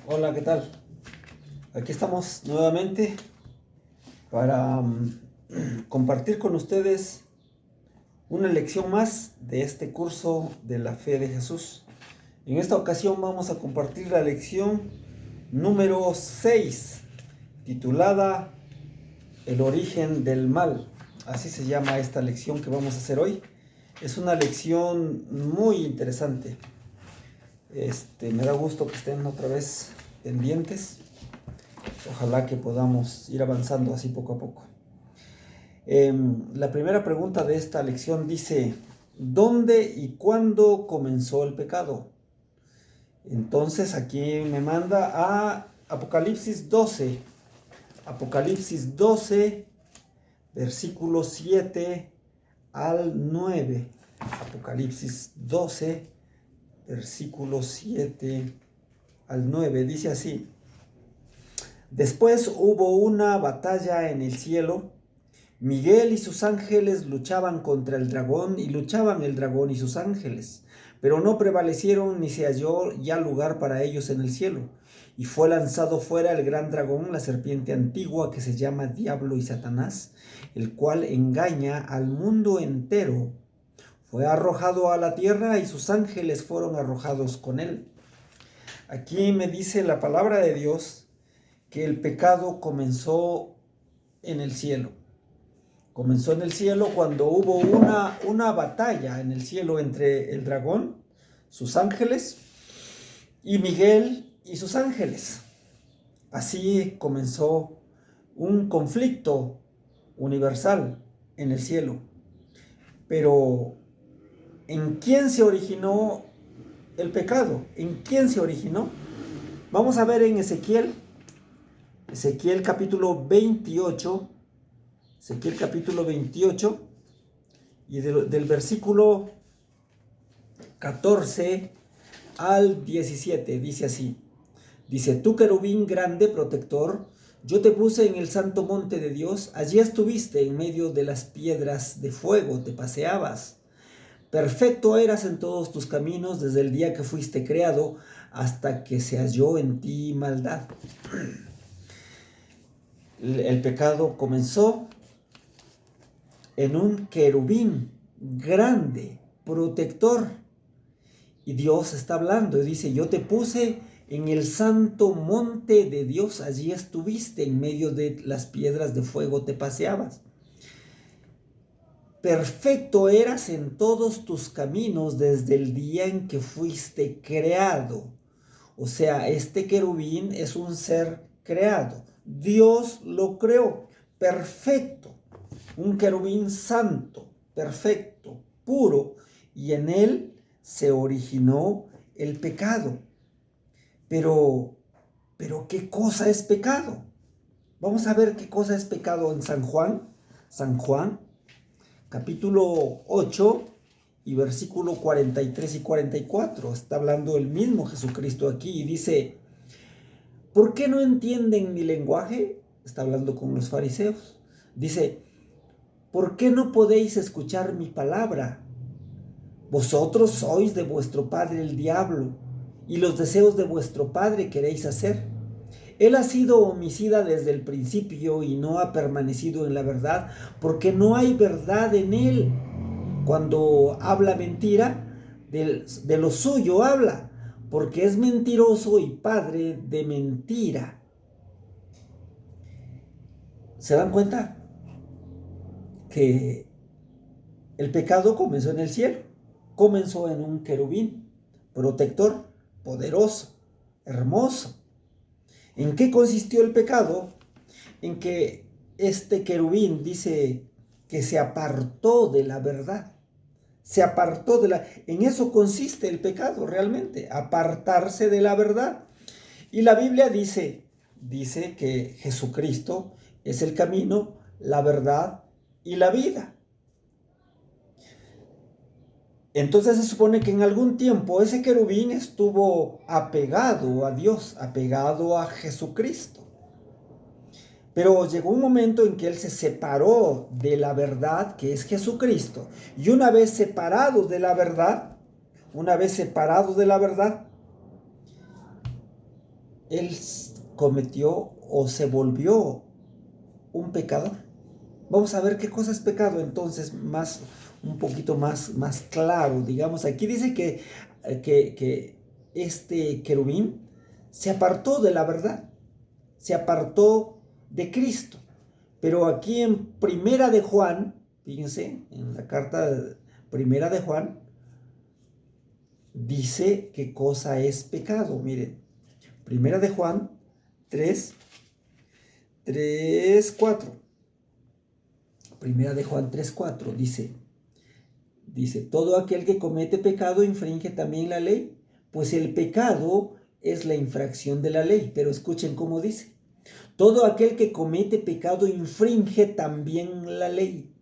Hola, ¿qué tal? Aquí estamos nuevamente para compartir con ustedes una lección más de este curso de la fe de Jesús. En esta ocasión vamos a compartir la lección número 6, titulada El origen del mal. Así se llama esta lección que vamos a hacer hoy. Es una lección muy interesante. Me da gusto que estén otra vez pendientes. Ojalá que podamos ir avanzando así poco a poco. La primera pregunta de esta lección dice: ¿dónde y cuándo comenzó el pecado? Entonces aquí me manda a Apocalipsis 12. Apocalipsis 12, versículos 7 al 9. Apocalipsis 12, versículos 7 al 9. Dice así: Después hubo una batalla en el cielo. Miguel y sus ángeles luchaban contra el dragón, y luchaban el dragón y sus ángeles, pero no prevalecieron, ni se halló ya lugar para ellos en el cielo. Y fue lanzado fuera el gran dragón, la serpiente antigua, que se llama Diablo y Satanás, el cual engaña al mundo entero. Fue arrojado a la tierra, y sus ángeles fueron arrojados con él. Aquí me dice la palabra de Dios que el pecado comenzó en el cielo. Comenzó en el cielo cuando hubo una batalla en el cielo entre el dragón, sus ángeles, y Miguel y sus ángeles. Así comenzó un conflicto universal en el cielo. Pero, ¿en quién se originó el pecado? ¿En quién se originó? Vamos a ver en Ezequiel capítulo 28, Ezequiel capítulo 28, y del versículo 14 al 17, dice así. Dice: Tú, querubín grande, protector, yo te puse en el santo monte de Dios, allí estuviste en medio de las piedras de fuego, te paseabas. Perfecto eras en todos tus caminos desde el día que fuiste creado hasta que se halló en ti maldad. El pecado comenzó en un querubín grande, protector. Y Dios está hablando y dice: yo te puse en el santo monte de Dios, allí estuviste, en medio de las piedras de fuego te paseabas. Perfecto eras en todos tus caminos desde el día en que fuiste creado. O sea, este querubín es un ser creado. Dios lo creó, perfecto. Un querubín santo, perfecto, puro, y en él se originó el pecado. Pero, ¿qué cosa es pecado? Vamos a ver qué cosa es pecado en San Juan, capítulo 8 y versículo 43 y 44. Está hablando el mismo Jesucristo aquí y dice: ¿por qué no entienden mi lenguaje? Está hablando con los fariseos. Dice: ¿por qué no podéis escuchar mi palabra? Vosotros sois de vuestro padre el diablo, y los deseos de vuestro padre queréis hacer. Él ha sido homicida desde el principio y no ha permanecido en la verdad, porque no hay verdad en él. Cuando habla mentira, de lo suyo habla, porque es mentiroso y padre de mentira. ¿Se dan cuenta que el pecado comenzó en el cielo? Comenzó en un querubín protector, poderoso, hermoso. ¿En qué consistió el pecado? En que este querubín dice que se apartó de la verdad. Se apartó de la... En eso consiste el pecado realmente, apartarse de la verdad. Y la Biblia dice que Jesucristo es el camino, la verdad y la vida. Entonces se supone que en algún tiempo ese querubín estuvo apegado a Dios, apegado a Jesucristo. Pero llegó un momento en que él se separó de la verdad, que es Jesucristo. Y una vez separado de la verdad, él cometió o se volvió un pecador. Vamos a ver qué cosa es pecado entonces, un poquito más claro. Digamos, aquí dice que este querubín se apartó de la verdad, se apartó de Cristo. Pero aquí en Primera de Juan, fíjense, en la carta Primera de Juan, dice qué cosa es pecado. Miren, Primera de Juan 3:4. Primera de Juan 3:4 dice, todo aquel que comete pecado infringe también la ley, pues el pecado es la infracción de la ley. Pero escuchen cómo dice, todo aquel que comete pecado infringe también la ley.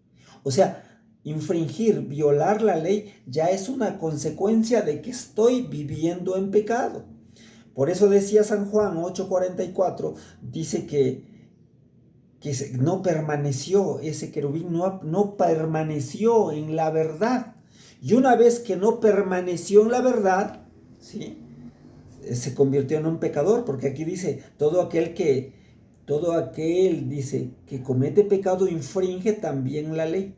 O sea, infringir, violar la ley ya es una consecuencia de que estoy viviendo en pecado. Por eso decía San Juan 8:44, dice que no permaneció, ese querubín no permaneció en la verdad. Y una vez que no permaneció en la verdad, ¿sí?, se convirtió en un pecador, porque aquí dice, todo aquel, dice, que comete pecado infringe también la ley.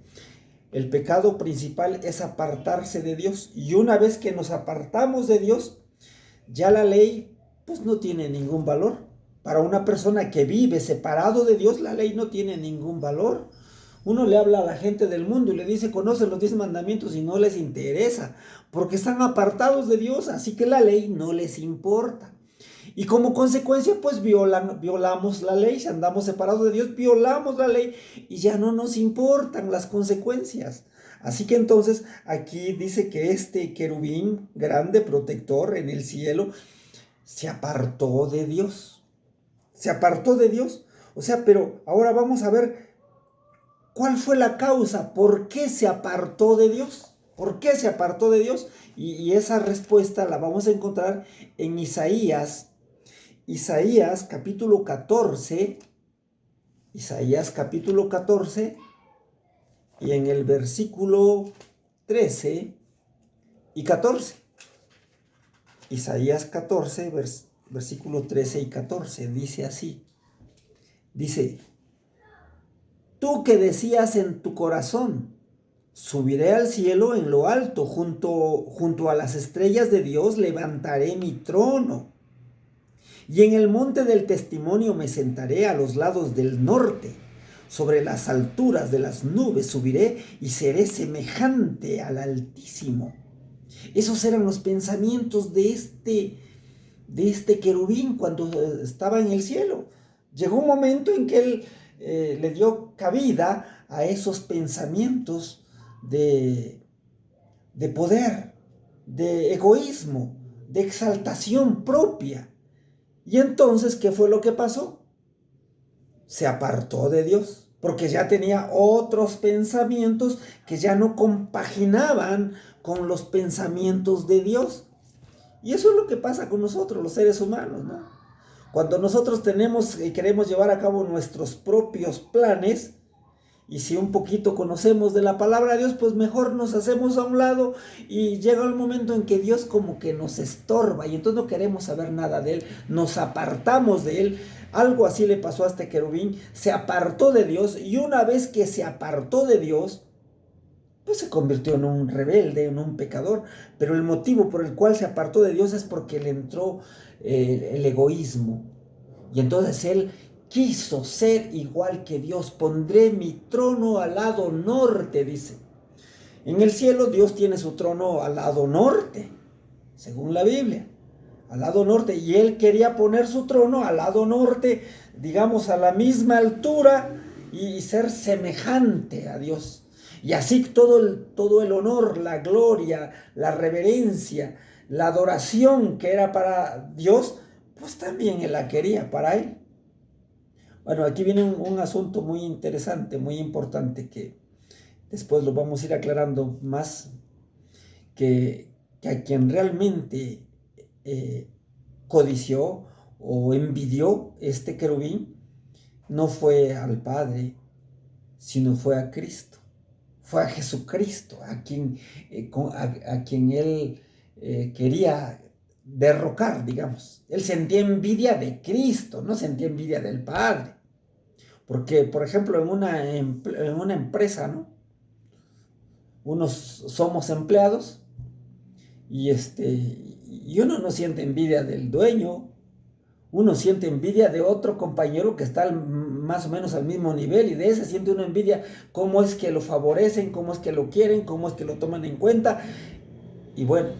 El pecado principal es apartarse de Dios. Y una vez que nos apartamos de Dios, ya la ley pues no tiene ningún valor. Para una persona que vive separado de Dios, la ley no tiene ningún valor. Uno le habla a la gente del mundo y le dice, conocen los 10 mandamientos y no les interesa, porque están apartados de Dios, así que la ley no les importa. Y como consecuencia, pues violamos la ley, si andamos separados de Dios, violamos la ley y ya no nos importan las consecuencias. Así que entonces aquí dice que este querubín grande, protector en el cielo, se apartó de Dios. Se apartó de Dios. O sea, pero ahora vamos a ver cuál fue la causa, por qué se apartó de Dios. ¿Por qué se apartó de Dios? Y esa respuesta la vamos a encontrar en Isaías capítulo 14, Isaías capítulo 14 y en el versículo 13 y 14. Isaías 14, versículo 13 y 14, dice así. Dice, tú que decías en tu corazón, subiré al cielo en lo alto, junto a las estrellas de Dios levantaré mi trono. Y en el monte del testimonio me sentaré a los lados del norte. Sobre las alturas de las nubes subiré y seré semejante al Altísimo. Esos eran los pensamientos de este querubín cuando estaba en el cielo. Llegó un momento en que él le dio cabida a esos pensamientos de poder, de egoísmo, de exaltación propia. Y entonces, ¿qué fue lo que pasó? Se apartó de Dios, porque ya tenía otros pensamientos que ya no compaginaban con los pensamientos de Dios. Y eso es lo que pasa con nosotros, los seres humanos, ¿no? Cuando nosotros tenemos y queremos llevar a cabo nuestros propios planes, y si un poquito conocemos de la palabra de Dios, pues mejor nos hacemos a un lado y llega el momento en que Dios como que nos estorba y entonces no queremos saber nada de Él, nos apartamos de Él. Algo así le pasó a este querubín, se apartó de Dios y una vez que se apartó de Dios, pues se convirtió en un rebelde, en un pecador. Pero el motivo por el cual se apartó de Dios es porque le entró el egoísmo. Y entonces él quiso ser igual que Dios. Pondré mi trono al lado norte, dice. En el cielo Dios tiene su trono al lado norte, según la Biblia. Al lado norte. Y él quería poner su trono al lado norte, digamos a la misma altura y ser semejante a Dios. Y así todo el honor, la gloria, la reverencia, la adoración que era para Dios, pues también él la quería para él. Bueno, aquí viene un asunto muy interesante, muy importante, que después lo vamos a ir aclarando más, que a quien realmente codició o envidió este querubín no fue al Padre, sino fue a Cristo. Fue a Jesucristo, a quien él quería derrocar, digamos. Él sentía envidia de Cristo, no sentía envidia del Padre. Porque, por ejemplo, en una empresa, ¿no? Unos somos empleados y uno no siente envidia del dueño, uno siente envidia de otro compañero que está más o menos al mismo nivel, y de ese siente una envidia, cómo es que lo favorecen, cómo es que lo quieren, cómo es que lo toman en cuenta. Y bueno,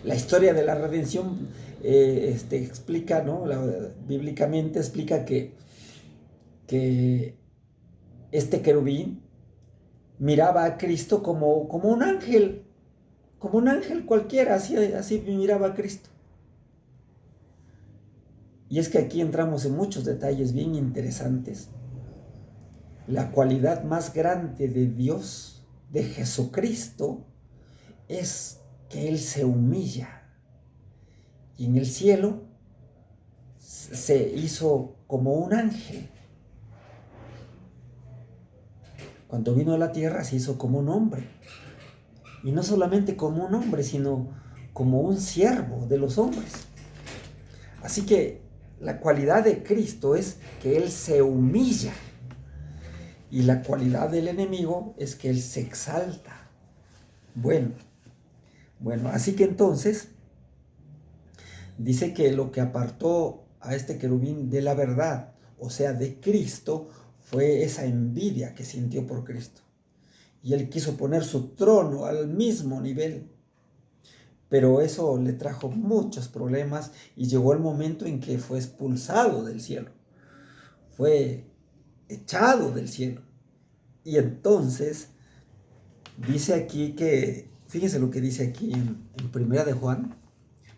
la historia de la redención explica, ¿no? Bíblicamente explica que este querubín miraba a Cristo como un ángel cualquiera, así miraba a Cristo. Y es que aquí entramos en muchos detalles bien interesantes. La cualidad más grande de Dios, de Jesucristo, es que Él se humilla. Y en el cielo se hizo como un ángel. Cuando vino a la tierra se hizo como un hombre. Y no solamente como un hombre, sino como un siervo de los hombres. Así que la cualidad de Cristo es que Él se humilla. Y la cualidad del enemigo es que Él se exalta. Bueno, así que entonces dice que lo que apartó a este querubín de la verdad, o sea, de Cristo, fue esa envidia que sintió por Cristo. Y él quiso poner su trono al mismo nivel. Pero eso le trajo muchos problemas y llegó el momento en que fue expulsado del cielo. Fue echado del cielo. Y entonces dice aquí que, fíjense lo que dice aquí en Primera de Juan.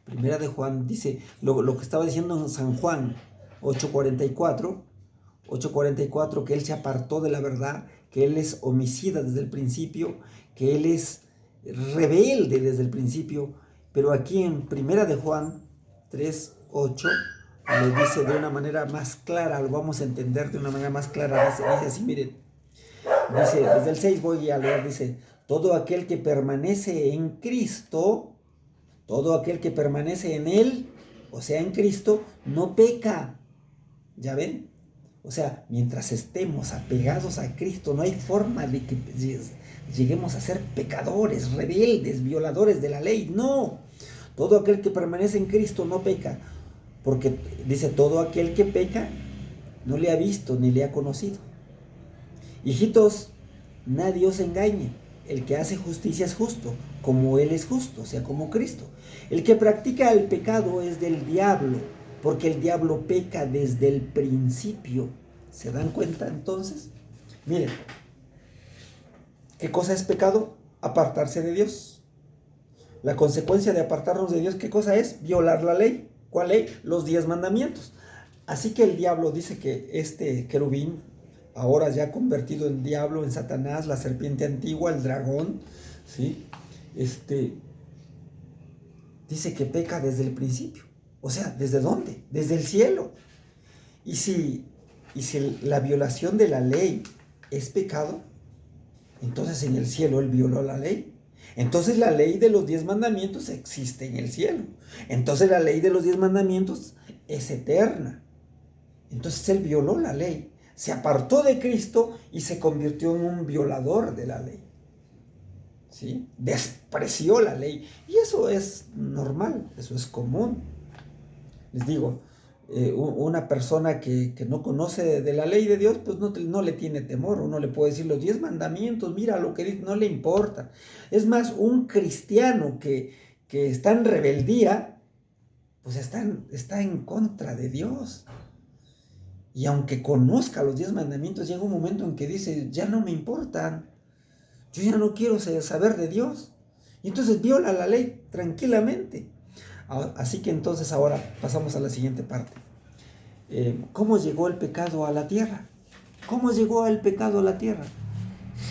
Primera de Juan dice lo que estaba diciendo en San Juan 8:44, que él se apartó de la verdad, que él es homicida desde el principio, que él es rebelde desde el principio. Pero aquí en Primera de Juan 3:8 lo dice de una manera más clara, lo vamos a entender de una manera más clara. Dice así, miren, dice, desde el 6 voy a leer, dice, todo aquel que permanece en Cristo, todo aquel que permanece en Él, o sea, en Cristo, no peca. ¿Ya ven? O sea, mientras estemos apegados a Cristo, no hay forma de que lleguemos a ser pecadores, rebeldes, violadores de la ley. No. Todo aquel que permanece en Cristo no peca. Porque dice, todo aquel que peca no le ha visto ni le ha conocido. Hijitos, nadie os engañe. El que hace justicia es justo, como Él es justo, o sea, como Cristo. El que practica el pecado es del diablo, porque el diablo peca desde el principio. ¿Se dan cuenta entonces? Miren, ¿qué cosa es pecado? Apartarse de Dios. La consecuencia de apartarnos de Dios, ¿qué cosa es? Violar la ley. ¿Cuál ley? Los 10 mandamientos. Así que el diablo dice que este querubín, ahora ya convertido en diablo, en Satanás, la serpiente antigua, el dragón, ¿sí? Dice que peca desde el principio. O sea, ¿desde dónde? Desde el cielo. Y si la violación de la ley es pecado, entonces en el cielo él violó la ley. Entonces la ley de los 10 mandamientos existe en el cielo. Entonces la ley de los 10 mandamientos es eterna. Entonces él violó la ley, se apartó de Cristo y se convirtió en un violador de la ley. ¿Sí? Despreció la ley. Y eso es normal, eso es común. Les digo, una persona que no conoce de la ley de Dios, pues no le tiene temor. Uno le puede decir los 10 mandamientos, mira lo que dice, no le importa. Es más, un cristiano que está en rebeldía, pues está en contra de Dios. Y aunque conozca los 10 mandamientos, llega un momento en que dice, ya no me importan, yo ya no quiero saber de Dios. Y entonces viola la ley tranquilamente. Así que entonces ahora pasamos a la siguiente parte. ¿Cómo llegó el pecado a la tierra? ¿Cómo llegó el pecado a la tierra?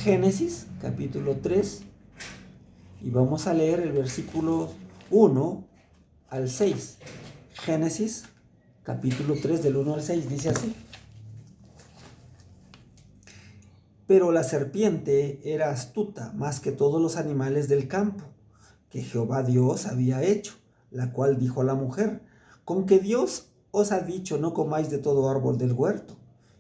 Génesis capítulo 3, y vamos a leer el versículo 1 al 6. Génesis capítulo 3 del 1 al 6 dice así. Pero la serpiente era astuta más que todos los animales del campo que Jehová Dios había hecho. la cual dijo a la mujer: ¿con que Dios os ha dicho no comáis de todo árbol del huerto?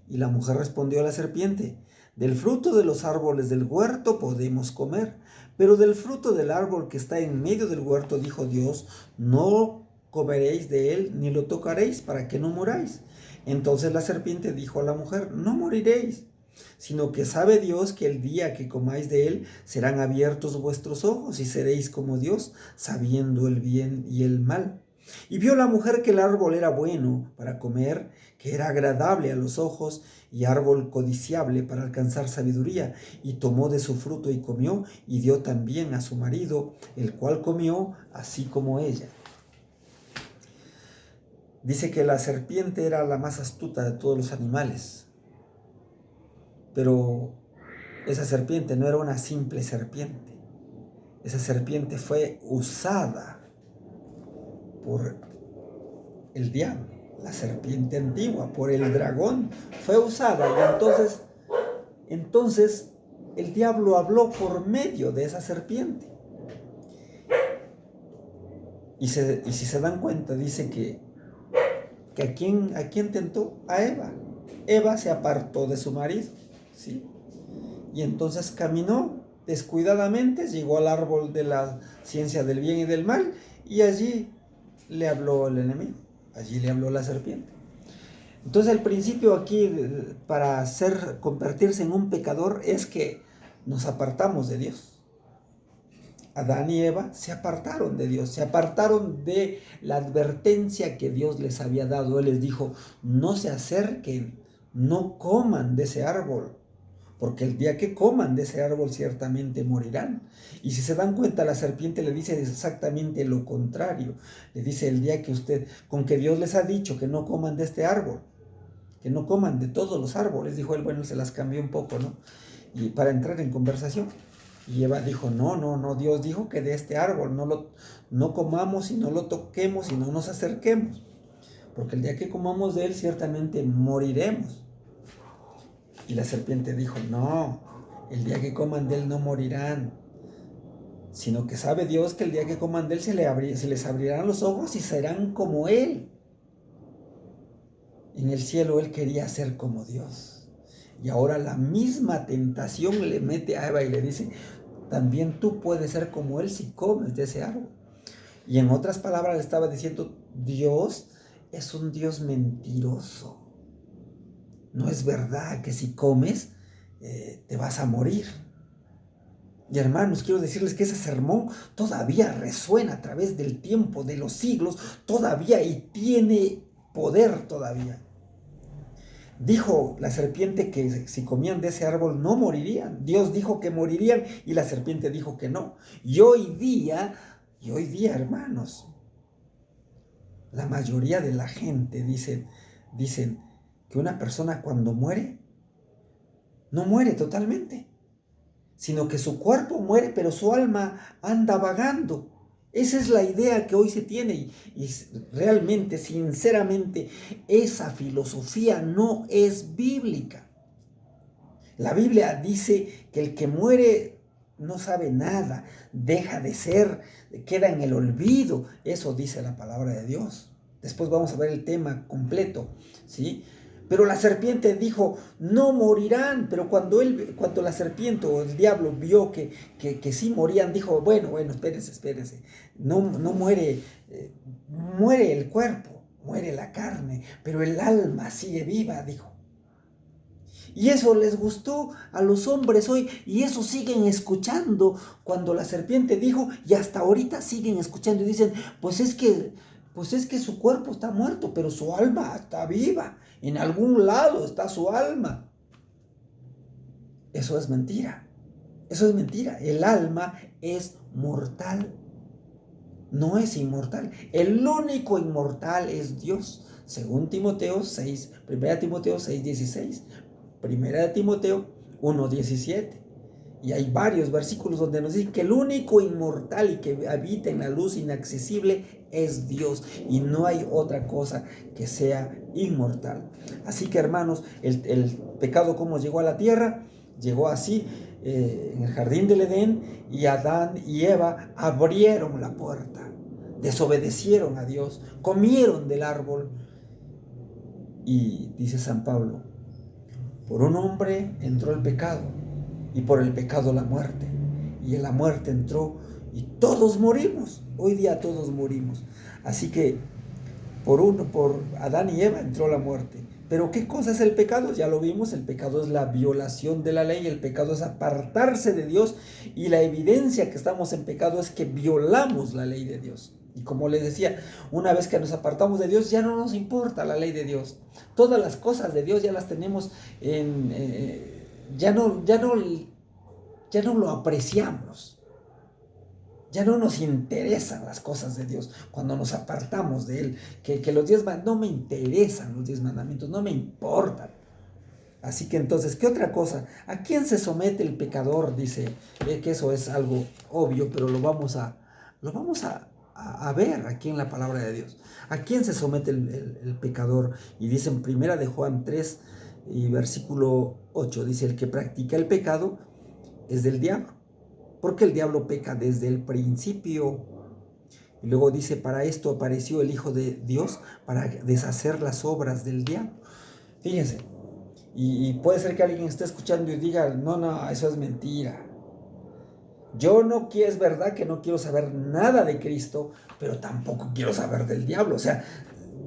Y la mujer respondió a la serpiente: del fruto de los árboles del huerto podemos comer, pero del fruto del árbol que está en medio del huerto dijo Dios: no comeréis de él ni lo tocaréis, para que no muráis. Entonces la serpiente dijo a la mujer: no moriréis, sino que sabe Dios que el día que comáis de él serán abiertos vuestros ojos y seréis como Dios, sabiendo el bien y el mal. Y vio la mujer que el árbol era bueno para comer, que era agradable a los ojos y árbol codiciable para alcanzar sabiduría, y tomó de su fruto y comió, y dio también a su marido, el cual comió así como ella. Dice que la serpiente era la más astuta de todos los animales, pero esa serpiente no era una simple serpiente. Esa serpiente fue usada por el diablo, la serpiente antigua, por el dragón. Fue usada y entonces el diablo habló por medio de esa serpiente. Y si se dan cuenta, dice que ¿a quién tentó? A Eva. Eva se apartó de su marido, ¿sí? Y entonces caminó descuidadamente, llegó al árbol de la ciencia del bien y del mal, y allí le habló el enemigo, allí le habló la serpiente. Entonces el principio aquí para convertirse en un pecador es que nos apartamos de Dios. Adán y Eva se apartaron de Dios, se apartaron de la advertencia que Dios les había dado. Él les dijo: no se acerquen, no coman de ese árbol, porque el día que coman de ese árbol ciertamente morirán. Y si se dan cuenta, la serpiente le dice exactamente lo contrario. Le dice: el día que con que Dios les ha dicho que no coman de este árbol, que no coman de todos los árboles, dijo él. Bueno, se las cambió un poco, ¿no? Y para entrar en conversación. Y Eva dijo: no, Dios dijo que de este árbol no comamos y no lo toquemos y no nos acerquemos, porque el día que comamos de él ciertamente moriremos. Y la serpiente dijo: no, el día que coman de él no morirán, sino que sabe Dios que el día que coman de él se les abrirán los ojos y serán como él. En el cielo él quería ser como Dios. Y ahora la misma tentación le mete a Eva y le dice: también tú puedes ser como él si comes de ese árbol. Y en otras palabras le estaba diciendo: Dios es un Dios mentiroso. No es verdad que si comes te vas a morir. Y hermanos, quiero decirles que ese sermón todavía resuena a través del tiempo, de los siglos, todavía, y tiene poder todavía. Dijo la serpiente que si comían de ese árbol no morirían. Dios dijo que morirían y la serpiente dijo que no. Y hoy día, hermanos, la mayoría de la gente dicen que una persona cuando muere, no muere totalmente, sino que su cuerpo muere, pero su alma anda vagando. Esa es la idea que hoy se tiene y realmente, sinceramente, esa filosofía no es bíblica. La Biblia dice que el que muere no sabe nada, deja de ser, queda en el olvido. Eso dice la palabra de Dios. Después vamos a ver el tema completo, ¿sí? Pero la serpiente dijo: no morirán. Pero cuando la serpiente o el diablo vio que sí morían, dijo: bueno, espérense. No muere, muere el cuerpo, muere la carne, pero el alma sigue viva, dijo. Y eso les gustó a los hombres hoy, y eso siguen escuchando cuando la serpiente dijo, y hasta ahorita siguen escuchando y dicen: pues es que su cuerpo está muerto, pero su alma está viva. En algún lado está su alma. Eso es mentira. Eso es mentira. El alma es mortal. No es inmortal. El único inmortal es Dios. Según Timoteo 6, 1 Timoteo 6, 16. 1 Timoteo 1, 17. Y hay varios versículos donde nos dicen que el único inmortal y que habita en la luz inaccesible es Dios, y no hay otra cosa que sea inmortal. Así que, hermanos, el pecado, ¿cómo llegó a la tierra? Llegó así, en el jardín del Edén, y Adán y Eva abrieron la puerta. desobedecieron a Dios, comieron del árbol. Y dice San Pablo, por un hombre entró el pecado y por el pecado la muerte. Y en la muerte entró y todos morimos. Hoy día todos morimos. Así que por Adán y Eva entró la muerte. Pero ¿qué cosa es el pecado? Ya lo vimos, el pecado es la violación de la ley, el pecado es apartarse de Dios y la evidencia que estamos en pecado es que violamos la ley de Dios. Y como les decía, una vez que nos apartamos de Dios ya no nos importa la ley de Dios. Todas las cosas de Dios ya las tenemos ya no lo apreciamos. Ya no nos interesan las cosas de Dios cuando nos apartamos de Él. Que los 10 mandamientos, no me interesan los 10 mandamientos, no me importan. Así que entonces, ¿qué otra cosa? ¿A quién se somete el pecador? Dice que eso es algo obvio, pero lo vamos a ver aquí en la palabra de Dios. ¿A quién se somete el pecador? Y dice en primera de Juan 3 y versículo 8, dice, el que practica el pecado es del diablo, porque el diablo peca desde el principio. Y luego dice, para esto apareció el Hijo de Dios, para deshacer las obras del diablo. Fíjense, y puede ser que alguien esté escuchando y diga, no, eso es mentira. Yo no quiero, es verdad que no quiero saber nada de Cristo, pero tampoco quiero saber del diablo. O sea,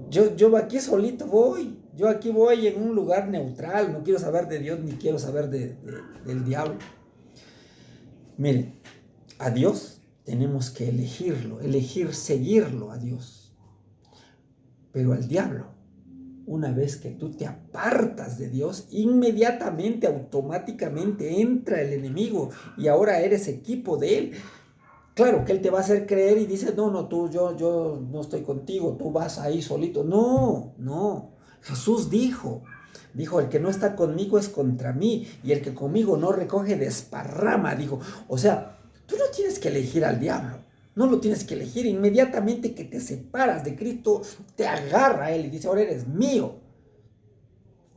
yo aquí solito voy, yo aquí voy en un lugar neutral, no quiero saber de Dios ni quiero saber del diablo. Miren, a Dios tenemos que elegir seguirlo a Dios. Pero al diablo, una vez que tú te apartas de Dios, inmediatamente, automáticamente entra el enemigo y ahora eres equipo de él. Claro que él te va a hacer creer y dice, no, yo no estoy contigo, tú vas ahí solito. No. Jesús dijo, el que no está conmigo es contra mí y el que conmigo no recoge desparrama, dijo. O sea, tú no tienes que elegir al diablo, no lo tienes que elegir. Inmediatamente que te separas de Cristo, te agarra a él y dice, ahora eres mío.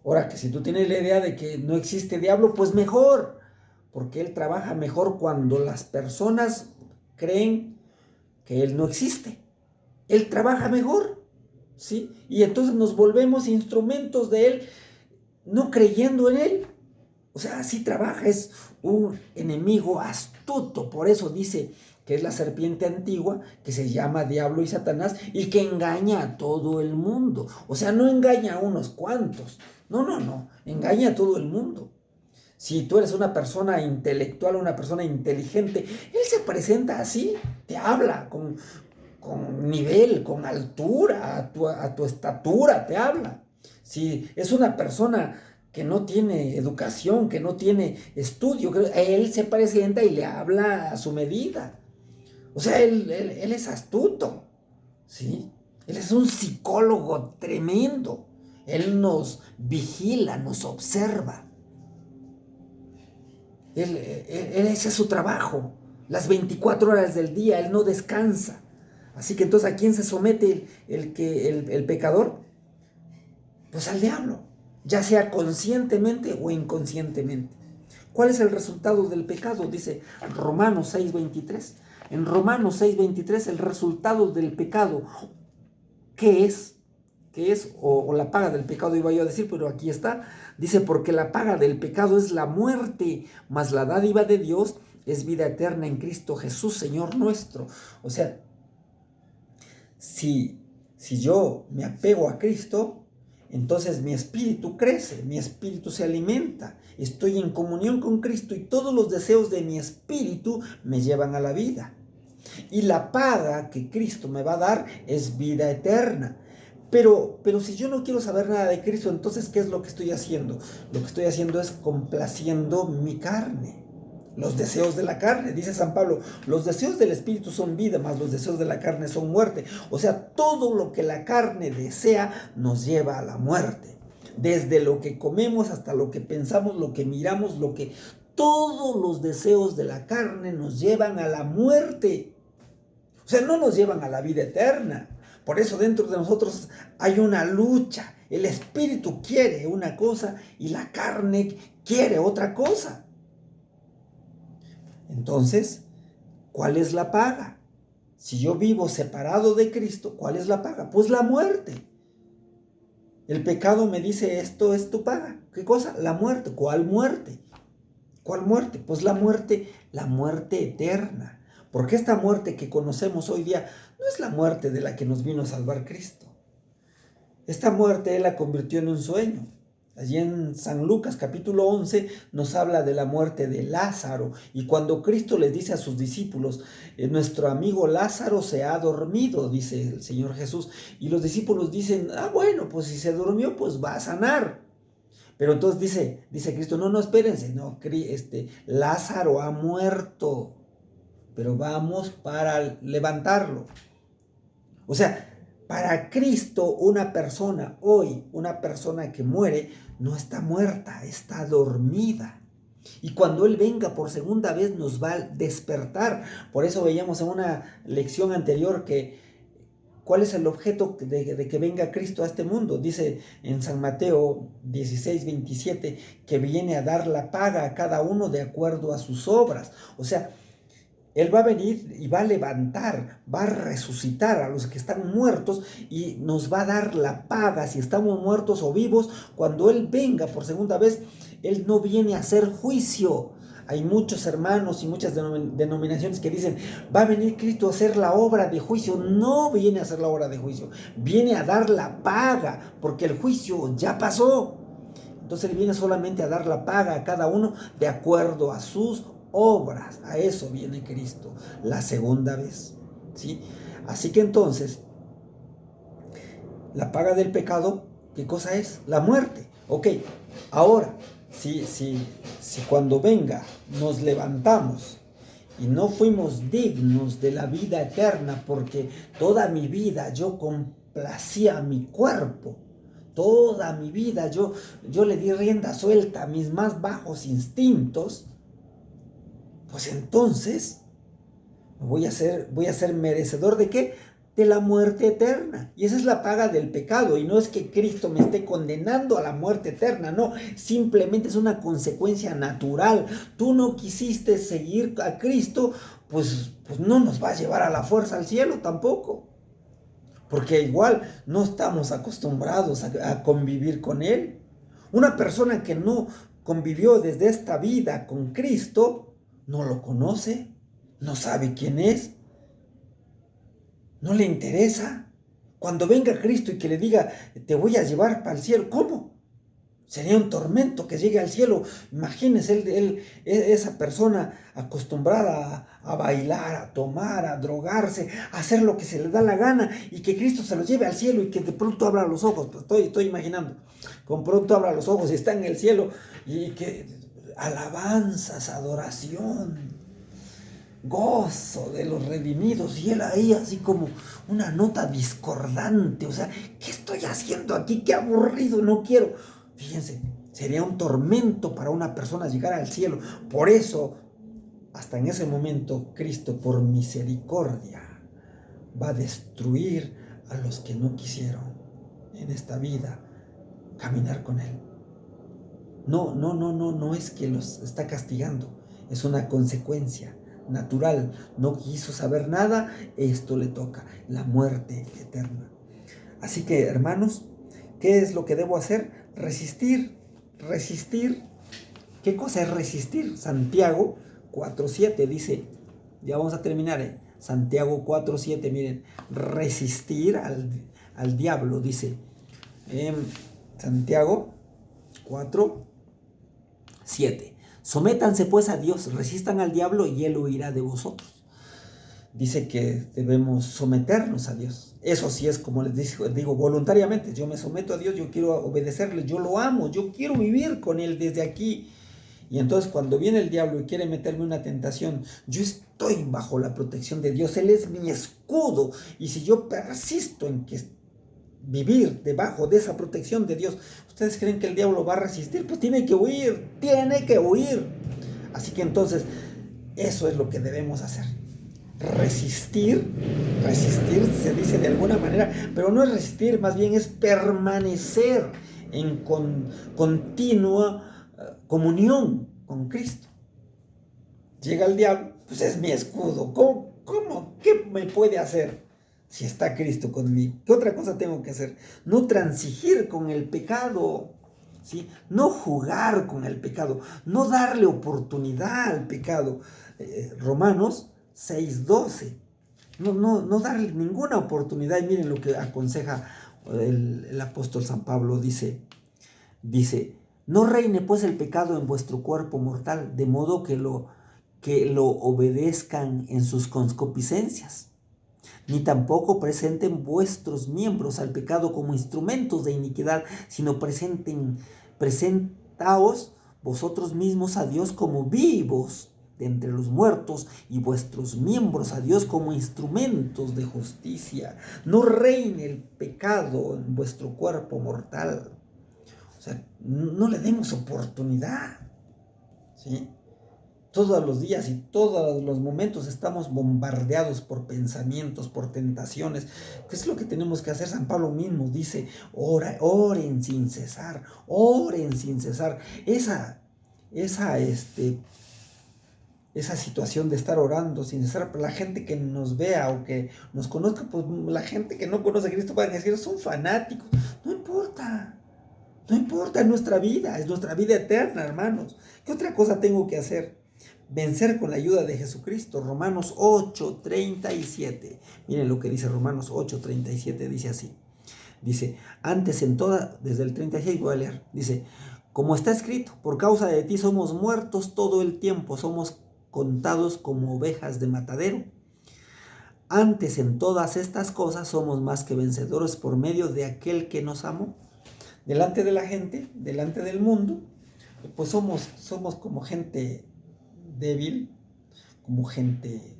Ahora que si tú tienes la idea de que no existe diablo, pues mejor, porque él trabaja mejor cuando las personas creen que él no existe. Él trabaja mejor, ¿sí? Y entonces nos volvemos instrumentos de él, no creyendo en él. O sea, así trabaja, es un enemigo astuto. Por eso dice que es la serpiente antigua, que se llama Diablo y Satanás, y que engaña a todo el mundo. O sea, no engaña a unos cuantos. No, engaña a todo el mundo. Si tú eres una persona intelectual, una persona inteligente, él se presenta así, te habla con nivel, con altura, a tu estatura te habla. Si es una persona que no tiene educación, que no tiene estudio, él se presenta y le habla a su medida. O sea, él es astuto, ¿sí? Él es un psicólogo tremendo. Él nos vigila, nos observa. Ese es su trabajo, las 24 horas del día, él no descansa. Así que entonces, ¿a quién se somete el pecador? Pues al diablo, ya sea conscientemente o inconscientemente. ¿Cuál es el resultado del pecado? Dice Romanos 6:23. En Romanos 6:23, el resultado del pecado, ¿qué es? O la paga del pecado iba yo a decir, pero aquí está. Dice, porque la paga del pecado es la muerte, mas la dádiva de Dios es vida eterna en Cristo Jesús, Señor nuestro. O sea, si yo me apego a Cristo, entonces mi espíritu crece, mi espíritu se alimenta, estoy en comunión con Cristo y todos los deseos de mi espíritu me llevan a la vida. Y la paga que Cristo me va a dar es vida eterna. Pero si yo no quiero saber nada de Cristo, entonces, ¿qué es lo que estoy haciendo? Lo que estoy haciendo es complaciendo mi carne, los deseos de la carne. Dice San Pablo, los deseos del Espíritu son vida, mas los deseos de la carne son muerte. O sea, todo lo que la carne desea nos lleva a la muerte. Desde lo que comemos hasta lo que pensamos, lo que miramos, todos los deseos de la carne nos llevan a la muerte. O sea, no nos llevan a la vida eterna. Por eso dentro de nosotros hay una lucha. El espíritu quiere una cosa y la carne quiere otra cosa. Entonces, ¿cuál es la paga? Si yo vivo separado de Cristo, ¿cuál es la paga? Pues la muerte. El pecado me dice, esto es tu paga. ¿Qué cosa? La muerte. ¿Cuál muerte? ¿Cuál muerte? Pues la muerte eterna. Porque esta muerte que conocemos hoy día no es la muerte de la que nos vino a salvar Cristo. Esta muerte Él la convirtió en un sueño. Allí en San Lucas capítulo 11 nos habla de la muerte de Lázaro. Y cuando Cristo les dice a sus discípulos, nuestro amigo Lázaro se ha dormido, dice el Señor Jesús. Y los discípulos dicen, bueno, pues si se durmió, pues va a sanar. Pero entonces dice Cristo, no, espérense, no, Lázaro ha muerto, pero vamos para levantarlo. O sea, para Cristo una persona que muere, no está muerta, está dormida. Y cuando Él venga por segunda vez nos va a despertar. Por eso veíamos en una lección anterior que ¿cuál es el objeto de que venga Cristo a este mundo? Dice en San Mateo 16:27 que viene a dar la paga a cada uno de acuerdo a sus obras. O sea, Él va a venir y va a levantar, va a resucitar a los que están muertos y nos va a dar la paga si estamos muertos o vivos. Cuando Él venga por segunda vez, Él no viene a hacer juicio. Hay muchos hermanos y muchas denominaciones que dicen, va a venir Cristo a hacer la obra de juicio. No viene a hacer la obra de juicio, viene a dar la paga, porque el juicio ya pasó. Entonces Él viene solamente a dar la paga a cada uno de acuerdo a sus obras. A eso viene Cristo, la segunda vez, ¿sí? Así que entonces, la paga del pecado, ¿qué cosa es? La muerte. Ok, ahora, si cuando venga nos levantamos y no fuimos dignos de la vida eterna porque toda mi vida yo complacía a mi cuerpo, toda mi vida yo le di rienda suelta a mis más bajos instintos, pues entonces voy a ser merecedor ¿de qué? De la muerte eterna. Y esa es la paga del pecado. Y no es que Cristo me esté condenando a la muerte eterna, no, simplemente es una consecuencia natural. Tú no quisiste seguir a Cristo, pues no nos va a llevar a la fuerza al cielo tampoco. Porque igual no estamos acostumbrados a convivir con Él. Una persona que no convivió desde esta vida con Cristo, no lo conoce, no sabe quién es, no le interesa. Cuando venga Cristo y que le diga, te voy a llevar para el cielo, ¿cómo? Sería un tormento que llegue al cielo. Imagínese esa persona acostumbrada a bailar, a tomar, a drogarse, a hacer lo que se le da la gana y que Cristo se lo lleve al cielo y que de pronto abra los ojos. Pues estoy imaginando. Con pronto abra los ojos y está en el cielo y que alabanzas, adoración, gozo de los redimidos, y él ahí así como una nota discordante, o sea, ¿qué estoy haciendo aquí? Qué aburrido, no quiero. Fíjense, sería un tormento para una persona llegar al cielo. Por eso, hasta en ese momento, Cristo, por misericordia, va a destruir a los que no quisieron en esta vida caminar con Él. No es que los está castigando, es una consecuencia natural. No quiso saber nada, esto le toca, la muerte eterna. Así que, hermanos, ¿qué es lo que debo hacer? Resistir. ¿Qué cosa es resistir? Santiago 4:7 dice, ya vamos a terminar, Santiago 4:7, miren, resistir al diablo, dice, Santiago 4:7. Sométanse pues a Dios, resistan al diablo y él huirá de vosotros. Dice que debemos someternos a Dios. Eso sí es, como les digo, voluntariamente. Yo me someto a Dios, yo quiero obedecerle, yo lo amo, yo quiero vivir con Él desde aquí. Y entonces cuando viene el diablo y quiere meterme una tentación, yo estoy bajo la protección de Dios. Él es mi escudo. Y si yo persisto en que vivir debajo de esa protección de Dios, ¿ustedes creen que el diablo va a resistir? Pues tiene que huir. Así que entonces, eso es lo que debemos hacer. Resistir se dice de alguna manera, pero no es resistir, más bien es permanecer en continua comunión con Cristo. Llega el diablo, pues es mi escudo. ¿Cómo? ¿Qué me puede hacer si está Cristo conmigo? ¿Qué otra cosa tengo que hacer? No transigir con el pecado, ¿sí? No jugar con el pecado, no darle oportunidad al pecado. Romanos 6:12. No darle ninguna oportunidad. Y miren lo que aconseja el apóstol San Pablo. Dice, no reine pues el pecado en vuestro cuerpo mortal, de modo que lo obedezcan en sus concupiscencias, ni tampoco presenten vuestros miembros al pecado como instrumentos de iniquidad, sino presentaos vosotros mismos a Dios como vivos de entre los muertos y vuestros miembros a Dios como instrumentos de justicia. No reine el pecado en vuestro cuerpo mortal. O sea, no le demos oportunidad, ¿sí? Todos los días y todos los momentos estamos bombardeados por pensamientos, por tentaciones. ¿Qué es lo que tenemos que hacer? San Pablo mismo dice, oren sin cesar, oren sin cesar. Esa situación de estar orando sin cesar, la gente que nos vea o que nos conozca, pues la gente que no conoce a Cristo va a decir, son fanáticos. No importa. No importa, es nuestra vida eterna, hermanos. ¿Qué otra cosa tengo que hacer? Vencer con la ayuda de Jesucristo. Romanos 8:37. Miren lo que dice Romanos 8:37, dice así. Dice, antes en toda, desde el 36 voy a leer. Dice, como está escrito, por causa de ti somos muertos todo el tiempo, somos contados como ovejas de matadero. Antes en todas estas cosas somos más que vencedores por medio de aquel que nos amó. Delante de la gente, delante del mundo, pues somos como gente débil, como gente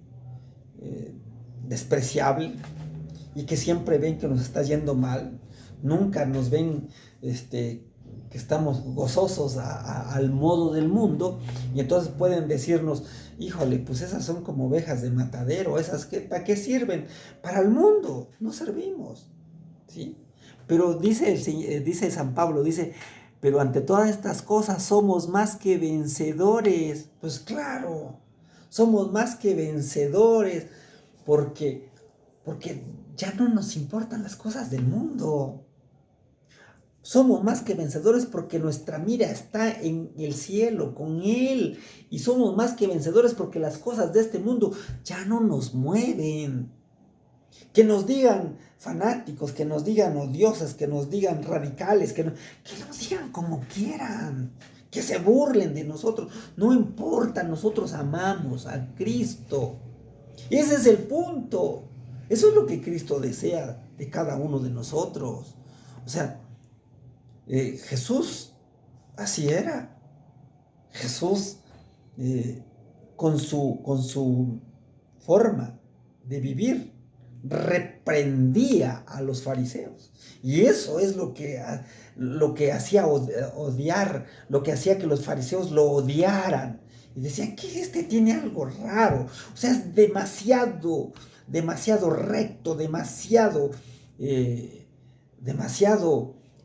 despreciable, y que siempre ven que nos está yendo mal. Nunca nos ven que estamos gozosos al modo del mundo, y entonces pueden decirnos, híjole, pues esas son como ovejas de matadero, esas ¿para qué sirven? Para el mundo, no servimos, ¿sí? Pero dice San Pablo, dice, pero ante todas estas cosas somos más que vencedores. Pues claro, somos más que vencedores porque ya no nos importan las cosas del mundo. Somos más que vencedores porque nuestra mira está en el cielo, con Él. Y somos más que vencedores porque las cosas de este mundo ya no nos mueven. Que nos digan fanáticos, que nos digan odiosas, que nos digan radicales, que nos digan como quieran, que se burlen de nosotros. No importa, nosotros amamos a Cristo. Ese es el punto. Eso es lo que Cristo desea de cada uno de nosotros. O sea, Jesús así era. Jesús con su forma de vivir reprendía a los fariseos, y eso es lo que hacía odiar, lo que hacía que los fariseos lo odiaran, y decían que tiene algo raro, o sea, es demasiado recto, demasiado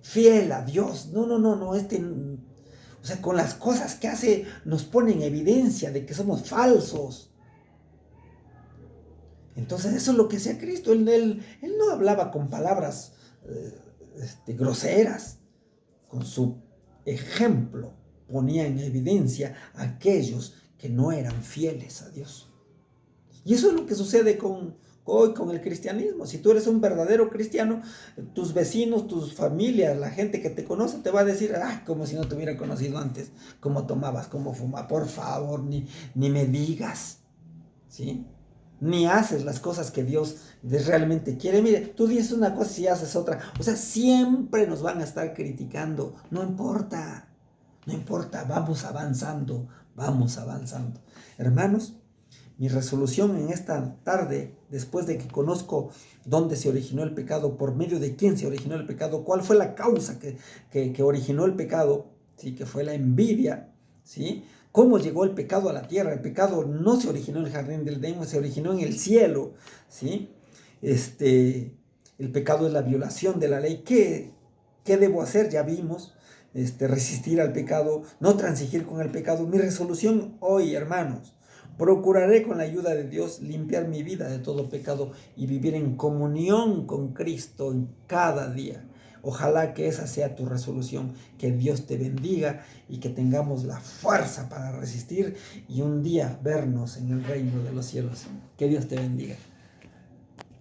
fiel a Dios. No, o sea, con las cosas que hace nos pone en evidencia de que somos falsos. Entonces eso es lo que hacía Cristo. Él no hablaba con palabras groseras. Con su ejemplo ponía en evidencia a aquellos que no eran fieles a Dios. Y eso es lo que sucede hoy con el cristianismo. Si tú eres un verdadero cristiano, tus vecinos, tus familias, la gente que te conoce te va a decir, como si no te hubiera conocido antes, cómo tomabas, cómo fumabas, por favor, ni me digas, ¿sí? Ni haces las cosas que Dios realmente quiere. Mire, tú dices una cosa y haces otra. O sea, siempre nos van a estar criticando. No importa, vamos avanzando. Hermanos, mi resolución en esta tarde, después de que conozco dónde se originó el pecado, por medio de quién se originó el pecado, cuál fue la causa que originó el pecado, ¿sí? Que fue la envidia, ¿sí? ¿Cómo llegó el pecado a la tierra? El pecado no se originó en el jardín del Edén, se originó en el cielo, ¿sí? El pecado es la violación de la ley. ¿Qué debo hacer? Ya vimos, resistir al pecado, no transigir con el pecado. Mi resolución hoy, hermanos, Procuraré con la ayuda de Dios limpiar mi vida de todo pecado y vivir en comunión con Cristo en cada día. Ojalá que esa sea tu resolución, que Dios te bendiga y que tengamos la fuerza para resistir y un día vernos en el reino de los cielos. Que Dios te bendiga.